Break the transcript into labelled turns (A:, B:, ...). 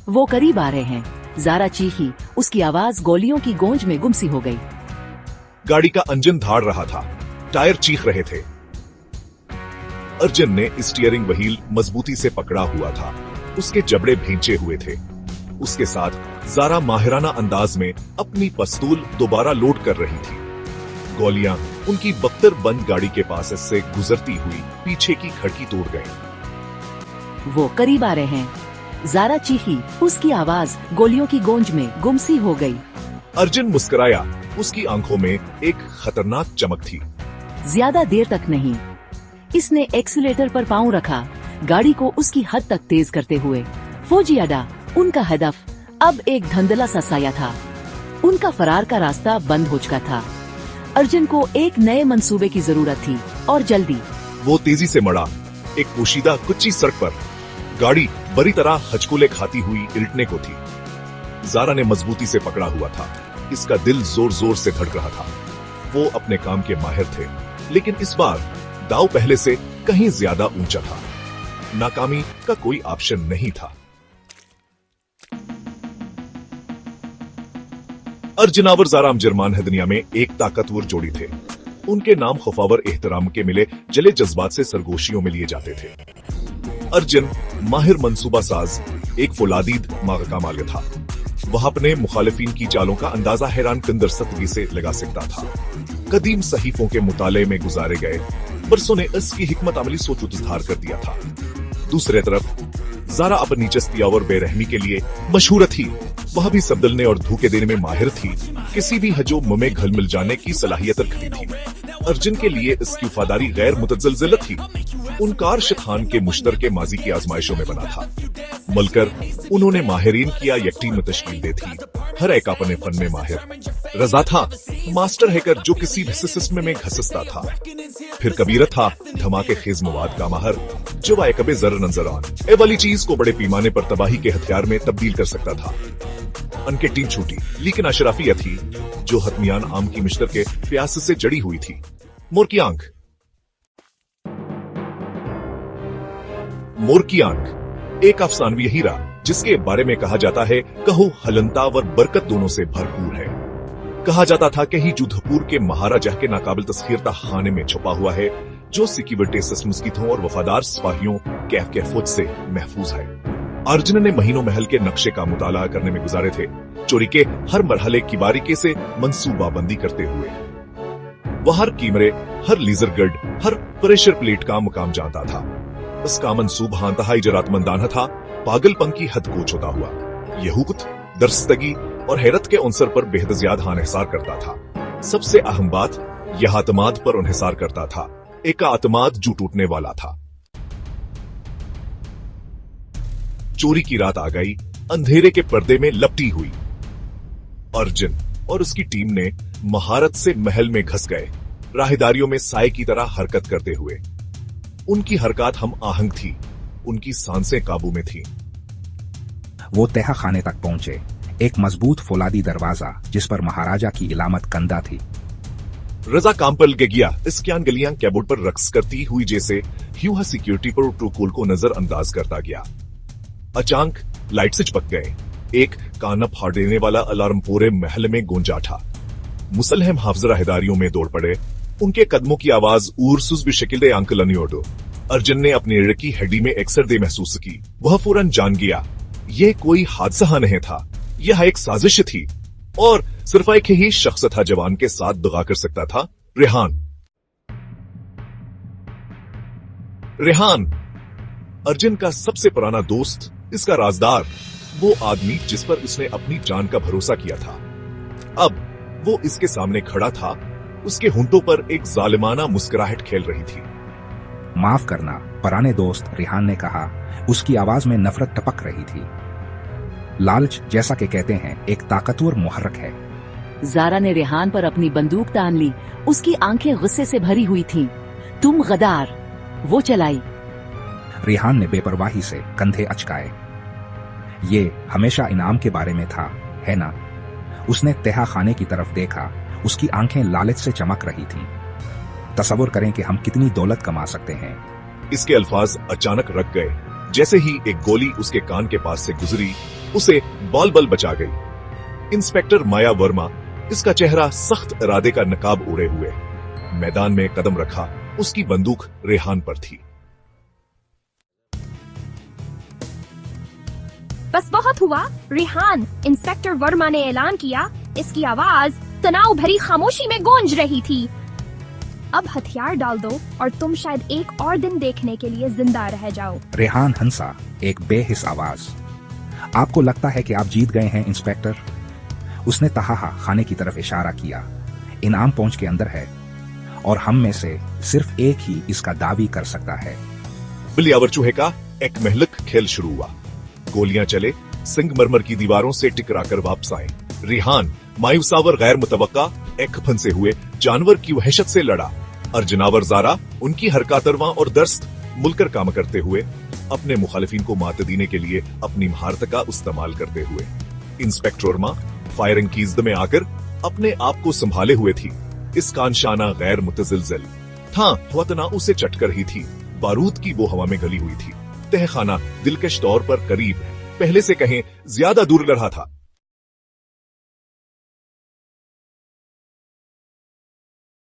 A: वो करीब आ रहे हैं। ज़ारा चीखी, उसकी आवाज गोलियों की गूंज में गुम सी हो गई।
B: गाड़ी का इंजन धाड़ रहा था, टायर चीख रहे थे। अर्जुन ने स्टीयरिंग व्हील मजबूती से पकड़ा हुआ था, उसके जबड़े भींचे हुए थे। उसके साथ ज़ारा माहिराना अंदाज में अपनी पिस्तौल दोबारा लोड कर रही थी। गोलियां उनकी बख्तर बंद गाड़ी के पास से गुजरती हुई पीछे की खिड़की तोड़ गई।
A: वो करीब आ रहे हैं। ज़ारा चीखी, उसकी आवाज गोलियों की गूंज में गुम सी हो गई।
B: अर्जुन मुस्कुराया, उसकी आंखों में एक खतरनाक चमक थी।
A: ज्यादा देर तक नहीं। इसने एक्सीलेटर पर पांव रखा, गाड़ी को उसकी हद तक तेज करते हुए। फौजी अड्डा, उनका हदफ अब एक धुंधला सा साया था। उनका फरार का रास्ता बंद हो चुका था। अर्जुन को एक नए मंसूबे की जरूरत थी, और जल्दी।
B: वो तेजी से मड़ा, एक पोशीदा कच्ची सड़क पर। गाड़ी बड़ी तरह हचकुले खाती हुई इल्टने को थी। ज़ारा ने मजबूती से पकड़ा हुआ था, इसका दिल जोर जोर से धड़क रहा था। वो अपने काम के माहिर थे, लेकिन इस बार दाव पहले से कहीं ज्यादा ऊंचा था। नाकामी का कोई ऑप्शन नहीं था। अर्जुन और ज़ारा अमजरमान है दुनिया में एक ताकतवर जोड़ी थे। उनके नाम खौफावर एहतराम के मिले जले जज्बात से सरगोशियों में लिए जाते थे। अर्जुन माहिर मंसूबा साज, एक फौलादीद माग का मालिक था। वह अपने मुखालिफिन की चालों का अंदाजा हैरान कंदर सतगी से लगा सकता था। कदीम सहीफों के मुताले में गुजारे गए बरसों ने इसकी हिकमत अमली सोच उजहार कर दिया था। दूसरे तरफ ज़ारा अपनी चस्ती और बेरहमी के लिए मशहूर थी। वह भी सबदलने और धोखे देने में माहिर थी। किसी भी हजूम में घुल मिल जाने की सलाहियत रखती थी। अर्जुन के लिए इसकी वफादारी गैर मुतज़लज़ल थी। उनका अर्श खान के मुश्तरके माजी की आजमाइशों में बना था। मलकर उन्होंने माहिरीन किया एक टीम तश्कील दी थी, हर एक अपने फन में माहिर। रजा था मास्टर हैकर जो किसी भी सिस्टम में घससता था। फिर कबीर था धमाके खेज मवाद का माहर, जो वायकबे जर नजर आन ए वाली चीज को बड़े पैमाने पर तबाही के हथियार में तब्दील कर सकता था। उनके टीम छूटी, लेकिन अशराफिया थी जो हतमियान आम की मिश्तर के प्यास से जड़ी हुई थी। मोर की आंख। मोर की आंख एक अफसानवी हीरा जिसके बारे में कहा जाता है कहो हलनता व बरकत दोनों से भरपूर है। कहा जाता था कि ही जोधपुर के महाराजा के नाकाबिल तस्खीरता खाने में छुपा हुआ है, जो सिक्योरिटी सिस्टम्स की थों और वफादार सिपाहियों कैफ के फौज से महफूज है। अर्जुन ने महीनों महल के नक्शे का मुताला करने में गुजारे थे, चोरी के हर मरहले की बारीकी से मंसूबाबंदी करते हुए। वह हर कीमरे, हर लीजर गड, हर प्रेशर प्लेट का मुकाम जानता था। इसका मंसूबा इंतहाई जरातमंदाना था, पागलपन की हद को छूता हुआ। यहूकत, दरस्तगी और हैरत के अंसर पर बेहद ज्यादा इन्हिसार करता था। सबसे अहम बात यह आतमाद पर इन्हिसार करता था। एक आतमाद जो टूटने वाला था। चोरी की रात आ गई, अंधेरे के पर्दे में लपटी हुई। अर्जुन और उसकी टीम ने महारत से महल में घुस गए, राहदारियों में साए की तरह हरकत करते हुए। उनकी हरकत हम आहंग थी, उनकी सांसें काबू में थी।
C: वो तहा खाने तक पहुंचे, एक मजबूत फौलादी दरवाजा जिस पर महाराजा की इलामत कंदा थी।
B: रजा काम पर लगे गया। इसक्यान गलियां कैबोर्ड पर रक्स करती हुई जैसे ह्यूहा सिक्योरिटी प्रोटोकॉल को नजरअंदाज करता गया। अचानक लाइट स्विच पक गए। एक कान फाड़ देने वाला अलार्म पूरे महल में गूंजा था। मुसलहम हाफिज राहदारियों में दौड़ पड़े। उनके कदमों की आवाज उर्सुस भी शकिल दे अंकल अनियोडो। अर्जुन ने अपनी रीढ़ की हड्डी में एक सर्दी महसूस की। वह फौरन जान गया यह कोई हादसा नहीं था, यह एक साजिश थी, और सिर्फ एक ही शख्स था जवान के साथ दगा कर सकता था, रेहान। रेहान अर्जुन का सबसे पुराना दोस्त, इसका राजदार, वो आदमी जिस पर उसने अपनी जान का भरोसा किया था। अब वो इसके सामने खड़ा था। उसके होंठों पर एक जालिमाना मुस्कुराहट खेल रही थी।
C: माफ करना, पुराने दोस्त, रेहान ने कहा। उसकी आवाज में नफरत टपक रही थी। लालच, जैसा कि कहते हैं, एक ताकतवर मुहर्रक है।
A: ज़ारा ने रेहान पर अपनी बंदूक तान ली। उसकी आंखें गुस्से से भरी हुई थीं। तुम गद्दार, वो चलाई।
C: रेहान ने बेपरवाही से कंधे अचकाए। ये हमेशा इनाम के बारे में था, है ना? उसने तहा खाने की तरफ देखा। उसकी आंखें लालच से चमक रही थीं। तसव्वुर करें कि हम कितनी दौलत कमा सकते हैं।
B: इसके अल्फाज अचानक रख गए। जैसे ही एक गोली उसके कान के पास से गुजरी, उसे बॉल बल बचा गई। इंस्पेक्टर माया वर्मा, इसका चेहरा सख्त इरादे का नकाब ओढ़े हुए, मैदान में कदम रखा। उसकी बंदूक रेहान पर थी।
D: बस बहुत हुआ रेहान, इंस्पेक्टर वर्मा ने ऐलान किया। इसकी आवाज तनाव भरी खामोशी में गूंज रही थी। अब हथियार डाल दो और तुम शायद एक और दिन देखने के लिए जिंदा रह जाओ।
C: रेहान हंसा, एक बेहिस आवाज। आपको लगता है कि आप जीत गए हैं इंस्पेक्टर? उसने तहाहा खाने की तरफ इशारा किया। इनाम पहुंच के अंदर है और हम में से सिर्फ एक ही इसका दावी कर सकता है।
B: बिलियावर चूहे का एक महलक खेल शुरू हुआ। गोलियां चले, संगमरमर की दीवारों से टकराकर वापस आए। रेहान मायूसावर गैर मुतवक्का एक फंसे हुए जानवर की वहशत से लड़ा। और जनावर ज़ारा उनकी हरकातरवा और दर्स्त मुलकर काम करते हुए अपने मुखालिफिन को मात देने के लिए अपनी महारत का इस्तेमाल करते हुए। इंस्पेक्टर वर्मा फायरिंग की इज्द में आकर अपने आप को संभाले हुए थी। इस कानशाना गैर मुतजिलजिल था, हवतना उसे चटकर ही थी। बारूद की वो हवा में गली हुई थी। तहखाना दिलकश तौर पर करीब, पहले से कहें ज्यादा दूर लड़ा था।